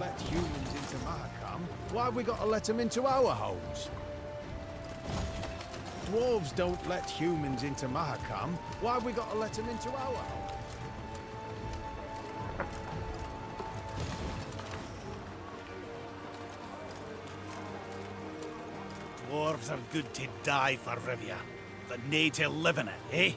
let humans into Mahakam, why have we got to let them into our homes? Dwarves don't let humans into Mahakam, why have we got to let them into our homes? Dwarves are good to die for, Rivia, but nae to live in it, eh?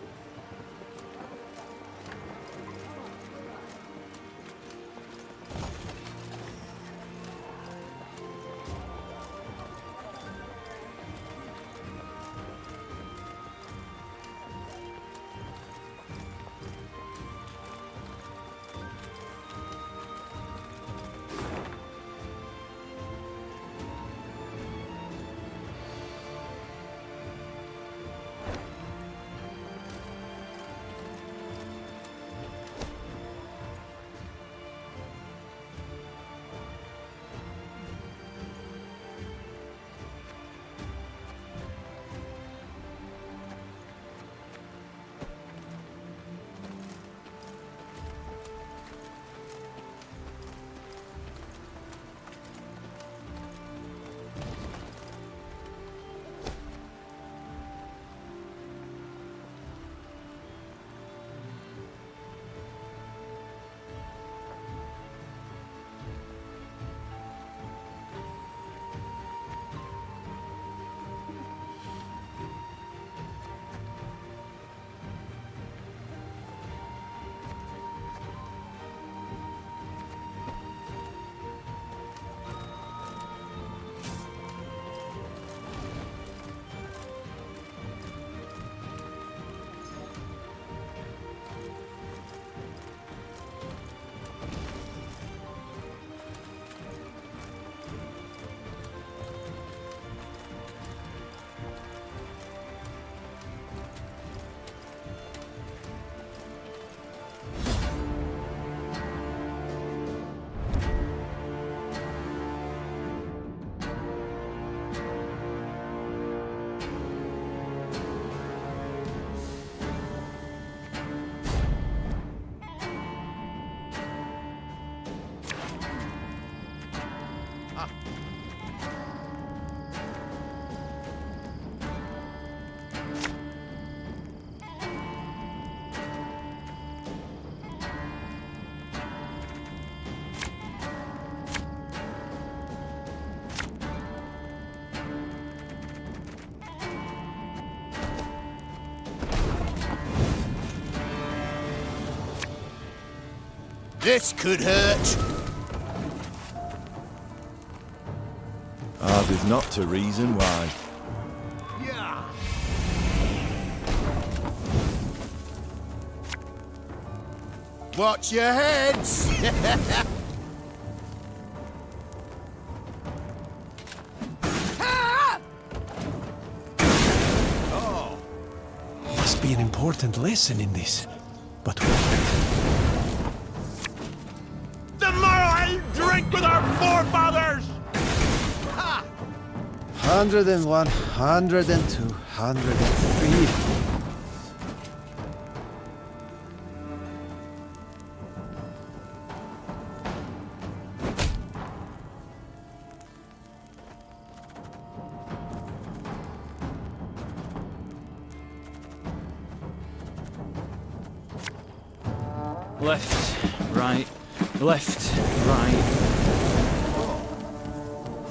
This could hurt. Ours is not to reason why. Yeah. Watch your heads! Oh. Must be an important lesson in this. But The more I drink with our forefathers! 101, 102, 103. Left, right, left, right.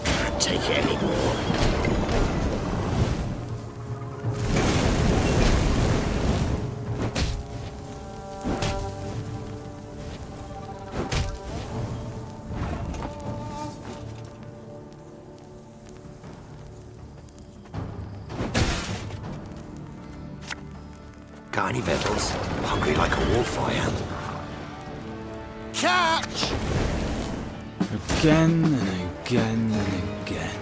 Can't take it anymore. Got any victuals? Hungry like a wolf I am. Catch! Again and again and again.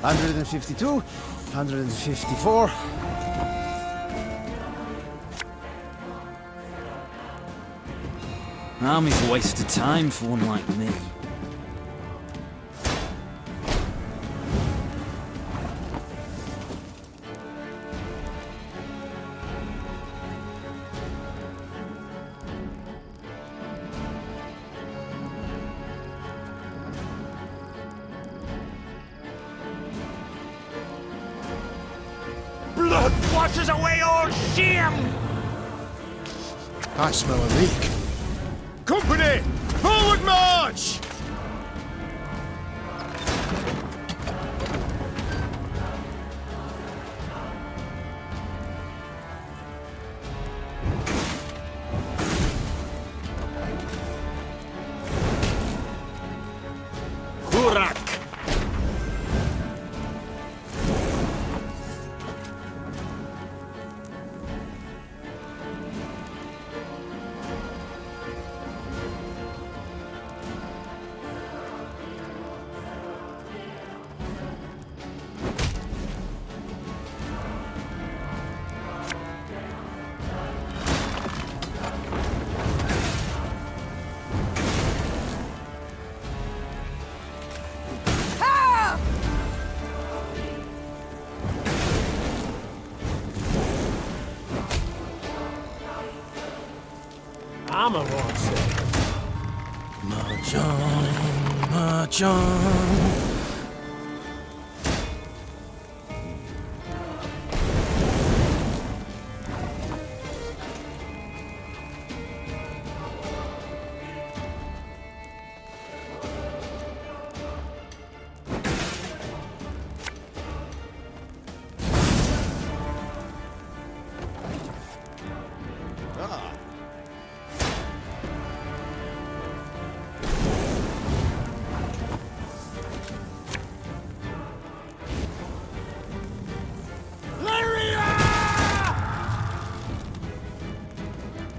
152, 154. Army's a waste of time for one like me. Blood washes away all shame! I smell a leak. Company! Forward march! Hurak! I'm a monster. March on, march on.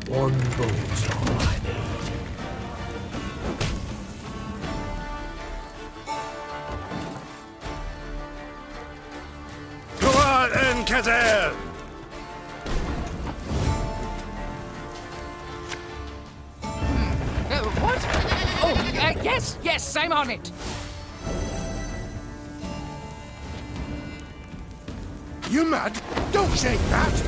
One boat's all I need. Go on, Enkazel! What? Oh, yes, I'm on it. You mad? Don't shake that!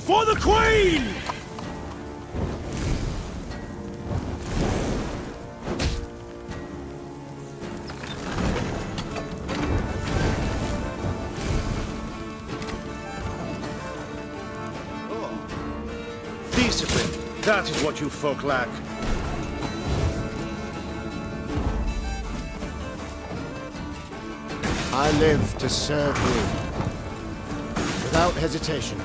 For the Queen! Discipline. That is what you folk lack. I live to serve you. Without hesitation.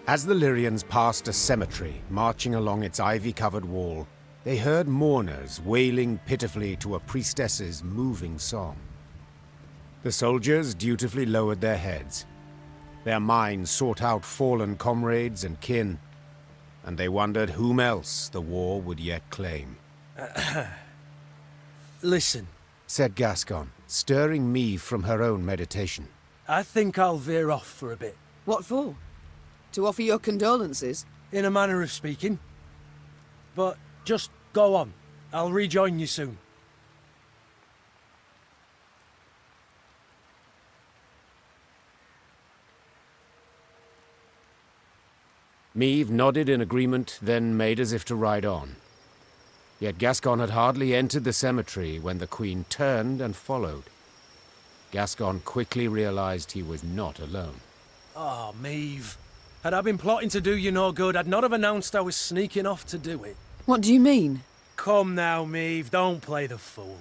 As the Lyrians passed a cemetery marching along its ivy-covered wall, they heard mourners wailing pitifully to a priestess's moving song. The soldiers dutifully lowered their heads. Their minds sought out fallen comrades and kin. and they wondered whom else the war would yet claim. Listen, Said Gascon, stirring me from her own meditation. I think I'll veer off for a bit, What for? To offer your condolences? in a manner of speaking. But just go on. I'll rejoin you soon. Meave nodded in agreement, then made as if to ride on. Yet Gascon had hardly entered the cemetery when the Queen turned and followed. Gascon quickly realized he was not alone. Oh, Maeve. Had I been plotting to do you no good, I'd not have announced I was sneaking off to do it. What do you mean? Come now, Maeve, don't play the fool.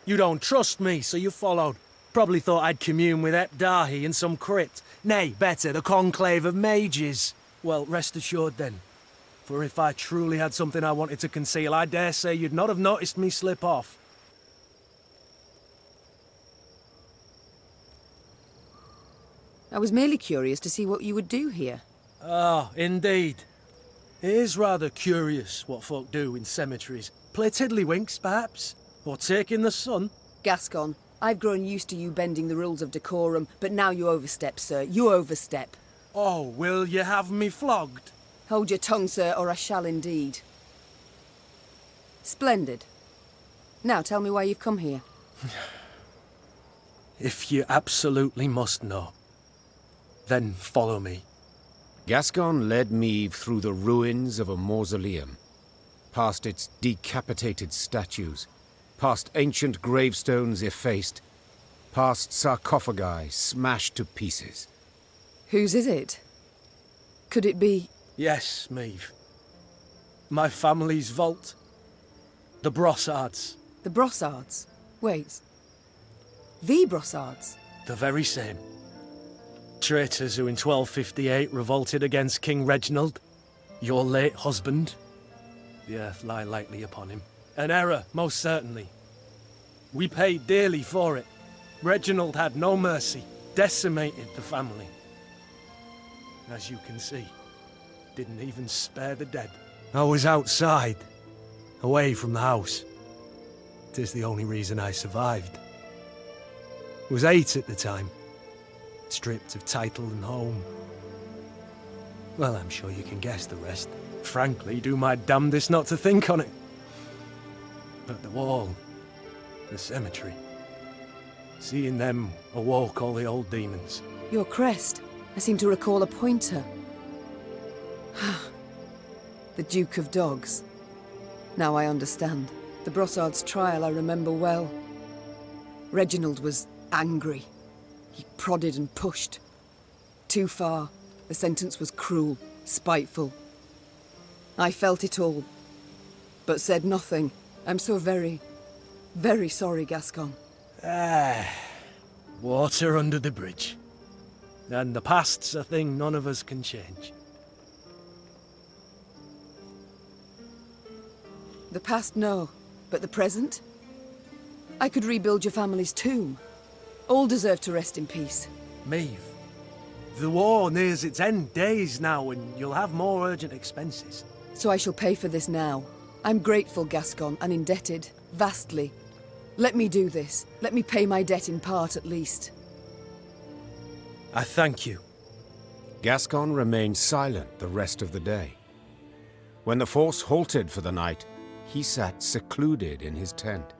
You don't trust me, so you followed. Probably thought I'd commune with Ep Dahi in some crypt. Nay, better, the conclave of mages. Well, rest assured then. For if I truly had something I wanted to conceal, I dare say you'd not have noticed me slip off. I was merely curious to see what you would do here. Ah, indeed. It is rather curious what folk do in cemeteries. Play tiddlywinks, perhaps? Or take in the sun? Gascon, I've grown used to you bending the rules of decorum, but now you overstep, sir. You overstep. Oh, will you have me flogged? Hold your tongue, sir, or I shall indeed. Splendid. Now tell me why you've come here. If you absolutely must know, then follow me. Gascon led Meave through the ruins of a mausoleum, past its decapitated statues, past ancient gravestones effaced, past sarcophagi smashed to pieces. Whose is it? Could it be... Yes, Maeve. My family's vault. The Brossards. the Brossards? Wait. The Brossards? The very same. Traitors who in 1258 revolted against King Reginald, your late husband. The earth lie lightly upon him. An error, most certainly. We paid dearly for it. Reginald had no mercy, decimated the family. As you can see, didn't even spare the dead. I was outside, away from the house. 'Tis the only reason I survived. Was 8 at the time, stripped of title and home. Well, I'm sure you can guess the rest. Frankly, do my damnedest not to think on it. But the wall, the cemetery, seeing them awoke all the old demons. Your crest. I seem to recall a pointer. The Duke of Dogs. Now I understand. The Brossard's trial I remember well. Reginald was angry. He prodded and pushed. Too far. The sentence was cruel, spiteful. I felt it all, but said nothing. I'm so very, very sorry, Gascon. Water under the bridge. And the past's a thing none of us can change. The past, no. But the present? I could rebuild your family's tomb. All deserve to rest in peace. Maeve, the war nears its end days now, and you'll have more urgent expenses. So I shall pay for this now. I'm grateful, Gascon, and indebted. Vastly. Let me do this. Let me pay my debt in part, at least. I thank you. Gascon remained silent the rest of the day. When the force halted for the night, he sat secluded in his tent.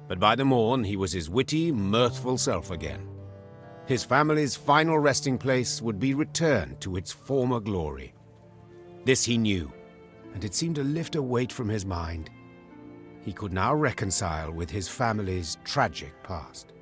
But by the morn, he was his witty, mirthful self again. His family's final resting place would be returned to its former glory. This he knew, and it seemed to lift a weight from his mind. He could now reconcile with his family's tragic past.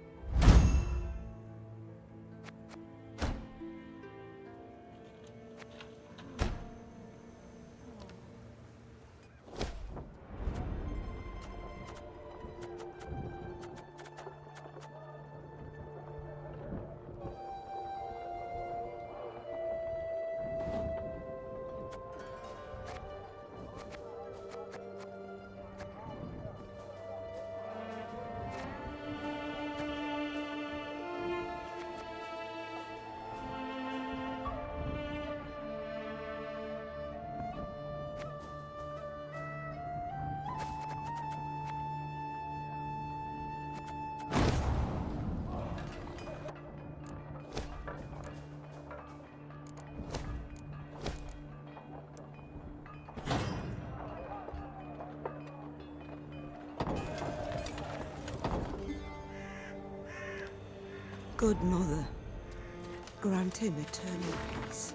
Good Mother, grant him eternal peace.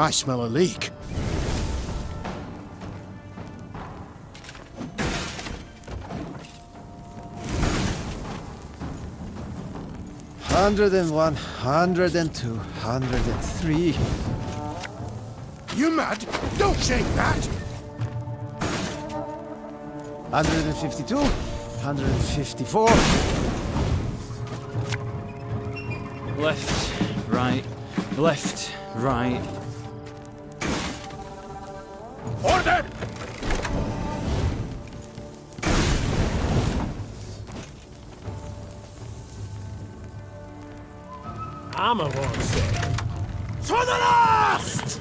I smell a leak. Hundred and 102, 103. You mad? Don't shake that! 152, 154. Left, right, left, right. Order! I'm a one say. To the last!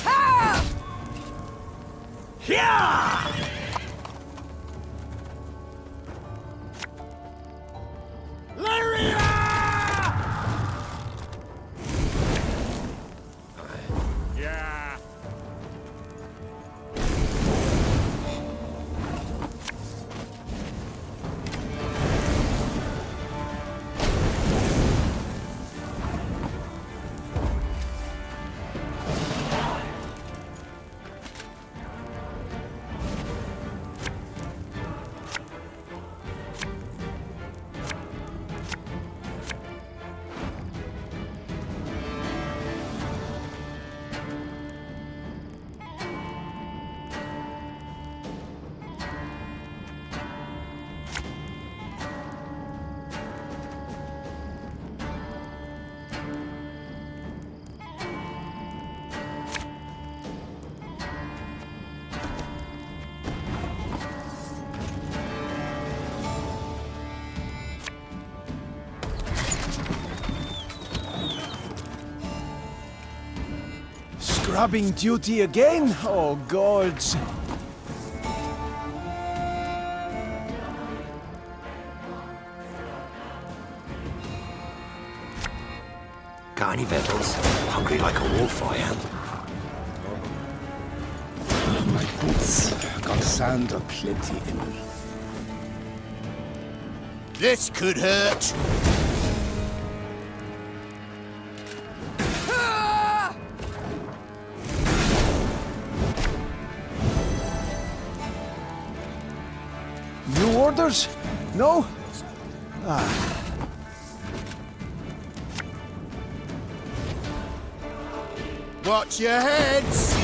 Ha! Yeah! Yeah. Grabbing duty again? Oh, gods. Got any victuals? Hungry like a wolf, I am. My boots got sand aplenty in them. This could hurt. New orders? No? Watch your heads!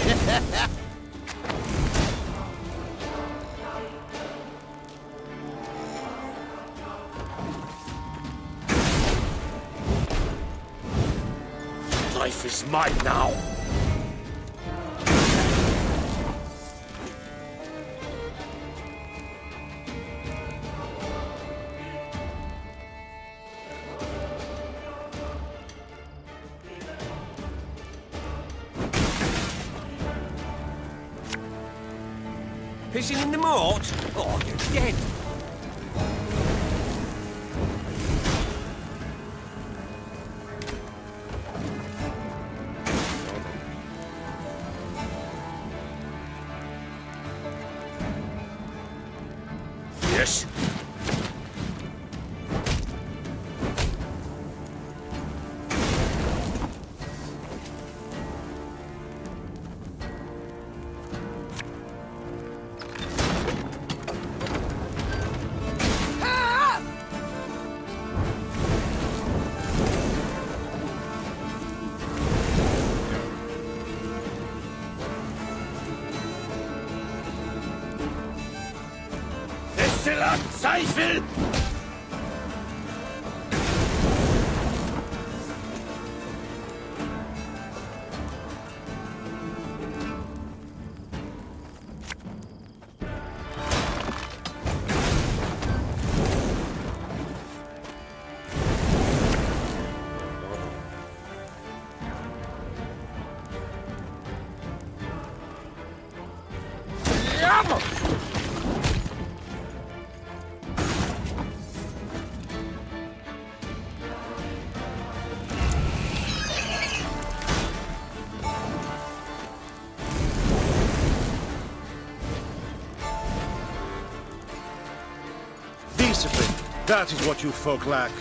Life is mine now. Pissing in the mort? Oh, you're dead. Yes. Zweifel! Discipline. That is what you folk lack.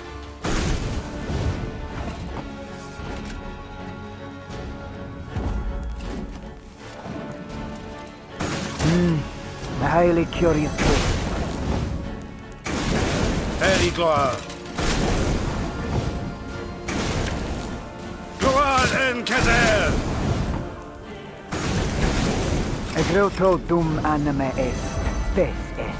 A highly curious case. Very gloire. Gloire en caser! Egreutro dum anime est. Spes est.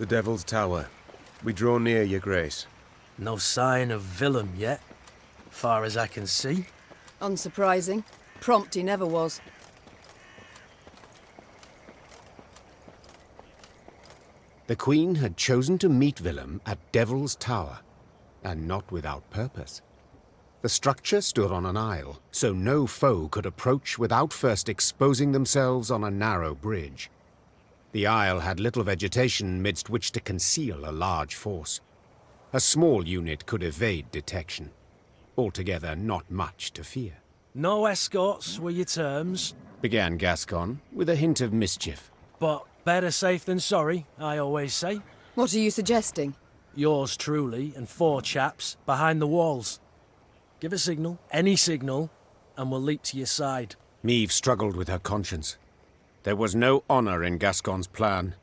The Devil's Tower. We draw near, your grace. No sign of Willem yet, far as I can see. Unsurprising. Prompt he never was. The Queen had chosen to meet Willem at Devil's Tower, and not without purpose. The structure stood on an isle, so no foe could approach without first exposing themselves on a narrow bridge. The isle had little vegetation midst which to conceal a large force. A small unit could evade detection. Altogether not much to fear. No escorts were your terms, Began Gascon, with a hint of mischief. but better safe than sorry, I always say. What are you suggesting? Yours truly and 4 chaps behind the walls. Give a signal, any signal, and we'll leap to your side. Meve struggled with her conscience. There was no honor in Gascon's plan,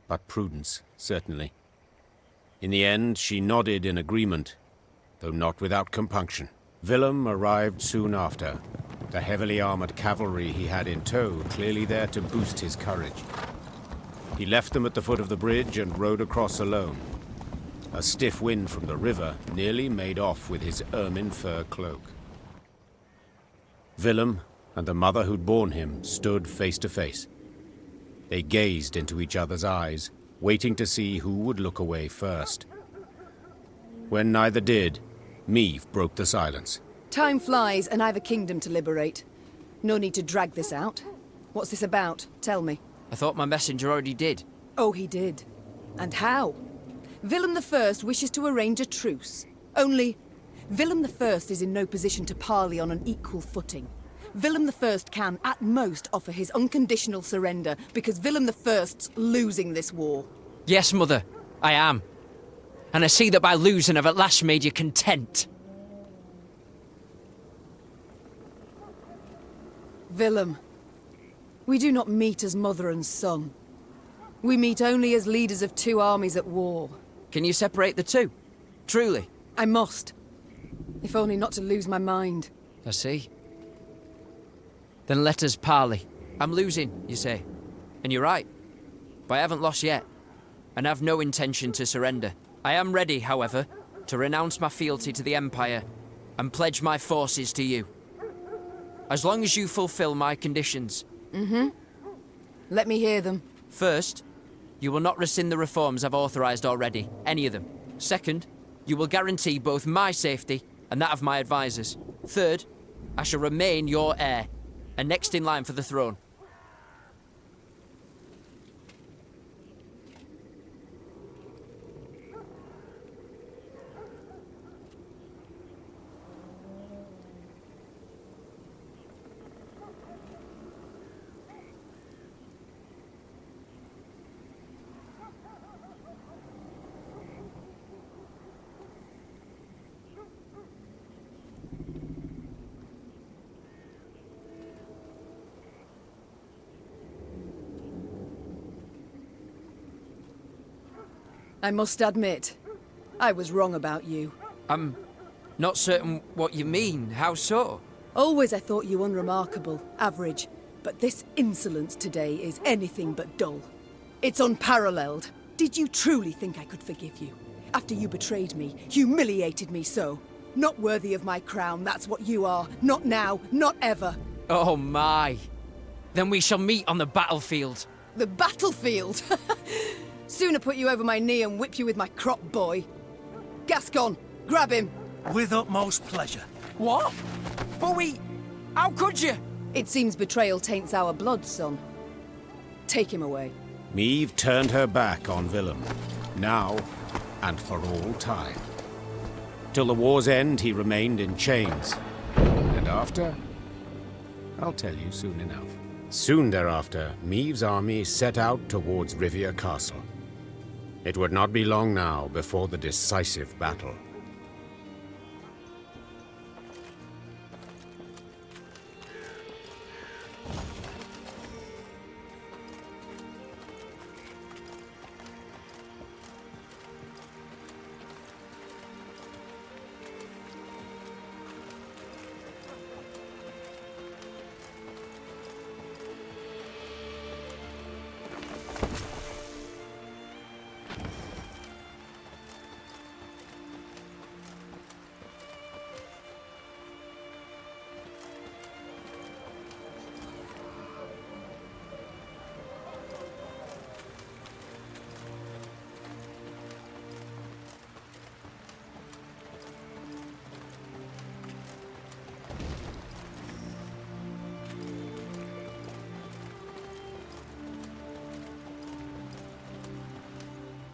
but prudence, certainly. In the end, she nodded in agreement, though not without compunction. Willem arrived soon after, the heavily armored cavalry he had in tow clearly there to boost his courage. He left them at the foot of the bridge and rode across alone. A stiff wind from the river nearly made off with his ermine fur cloak. Willem and the mother who'd borne him stood face to face. They gazed into each other's eyes, waiting to see who would look away first. When neither did, Meve broke the silence. Time flies, and I've a kingdom to liberate. No need to drag this out. What's this about? Tell me. I thought my messenger already did. Oh, he did. And how? Willem I wishes to arrange a truce. Only, Willem I is in no position to parley on an equal footing. Willem I can, at most, offer his unconditional surrender, because Willem I's losing this war. Yes, Mother, I am. And I see that by losing I've at last made you content. Willem, we do not meet as mother and son. We meet only as leaders of 2 armies at war. Can you separate the two? Truly? I must. If only not to lose my mind. I see. Then let us parley. I'm losing, you say. And you're right. But I haven't lost yet. And have no intention to surrender. I am ready, however, to renounce my fealty to the Empire and pledge my forces to you. As long as you fulfill my conditions. Mm-hmm. Let me hear them. First, you will not rescind the reforms I've authorized already, any of them. Second, you will guarantee both my safety and that of my advisors. Third, I shall remain your heir, and next in line for the throne. I must admit, I was wrong about you. I'm not certain what you mean. How so? Always I thought you unremarkable, average, but this insolence today is anything but dull. It's unparalleled. Did you truly think I could forgive you? After you betrayed me, humiliated me so? Not worthy of my crown, that's what you are. Not now, not ever. Oh my. Then we shall meet on the battlefield. The battlefield? Sooner put you over my knee and whip you with my crop, boy. Gascon, grab him. With utmost pleasure. What? But how could you? It seems betrayal taints our blood, son. Take him away. Meve turned her back on Willem, now and for all time. Till the war's end, he remained in chains. And after? I'll tell you soon enough. Soon thereafter, Meve's army set out towards Rivia Castle. It would not be long now before the decisive battle.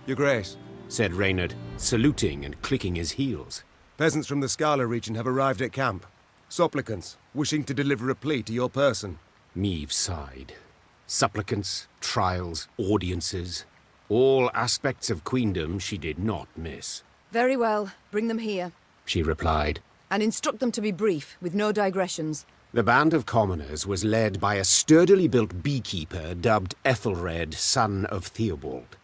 Your Grace, said Reynard, saluting and clicking his heels. Peasants from the Scala region have arrived at camp. Supplicants, wishing to deliver a plea to your person. Meve sighed. Supplicants, trials, audiences. All aspects of queendom she did not miss. Very well. Bring them here. She replied. And instruct them to be brief, with no digressions. The band of commoners was led by a sturdily built beekeeper dubbed Ethelred, son of Theobald.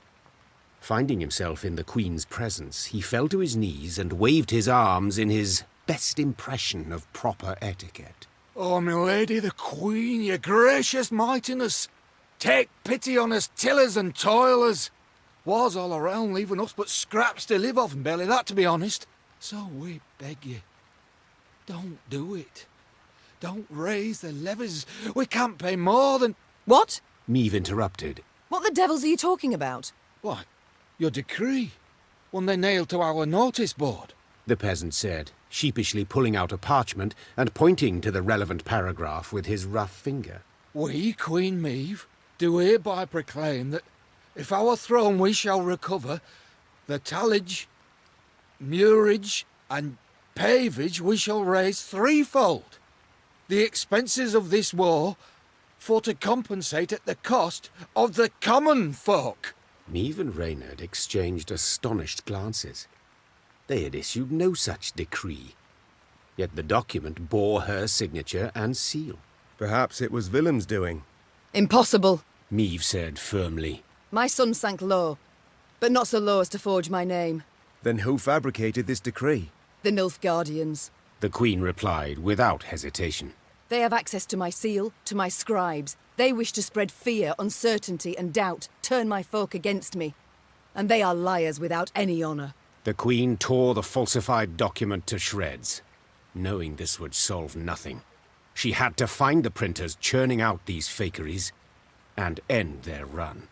Finding himself in the Queen's presence, he fell to his knees and waved his arms in his best impression of proper etiquette. Oh, my lady the Queen, your gracious mightiness, take pity on us tillers and toilers. Wars all around, leaving us but scraps to live off, and barely that, to be honest. So we beg you, don't do it. Don't raise the levies. We can't pay more than... What? Meve interrupted. What the devils are you talking about? What? Your decree? One they nailed to our notice board. The peasant said, sheepishly pulling out a parchment and pointing to the relevant paragraph with his rough finger. We, Queen Meve, do hereby proclaim that if our throne we shall recover, the tallage, murage, and pavage we shall raise threefold. The expenses of this war, for to compensate at the cost of the common folk. Meve and Reynard exchanged astonished glances. They had issued no such decree. Yet the document bore her signature and seal. Perhaps it was Willem's doing. Impossible, Meve said firmly. My son sank low, but not so low as to forge my name. Then who fabricated this decree? The Nilfgaardians. The Queen replied without hesitation. They have access to my seal, to my scribes. They wish to spread fear, uncertainty, and doubt, turn my folk against me. And they are liars without any honour. The Queen tore the falsified document to shreds. Knowing this would solve nothing, she had to find the printers churning out these fakeries and end their run.